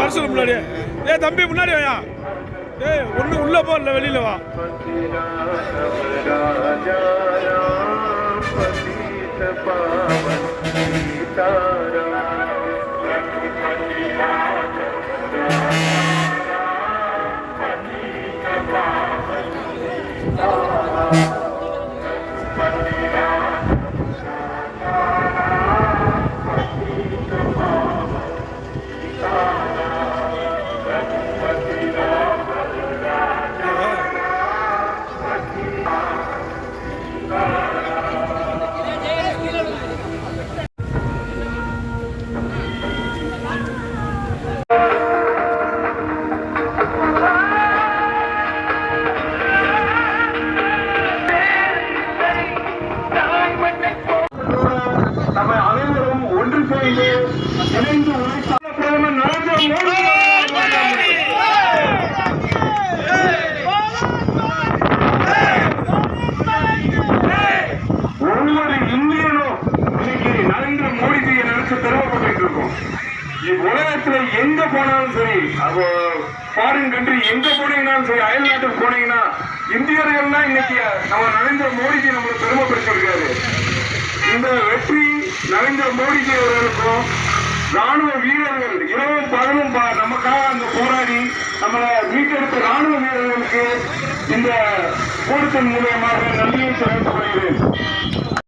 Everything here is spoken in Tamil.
அரசு முன்னாடி தம்பி முன்னாடி வாயா ஒண்ணு உள்ள போல வெளியில வா உலகத்துல எங்க போனாலும் சரி, ஃபாரின் கண்ட்ரி எங்க போனீங்கன்னாலும் சரி, அயல் நாட்டுக்கு போனீங்கன்னா இந்தியர்கள் தான் இன்னைக்கு நம்ம நரேந்திர மோடிஜி நம்மளை பெருமைப்படுத்திருக்காரு. இந்த வெற்றி நரேந்திர மோடிஜி அவர்களுக்கும் ராணுவ வீரர்கள் இரவும் பகலும் நமக்காக அங்க போராடி நம்மளை மீட்டெடுத்த ராணுவ வீரர்களுக்கு இந்த கூட்டத்தின் மூலியமாக நன்றியை தெரிவித்துக் கொள்கிறேன்.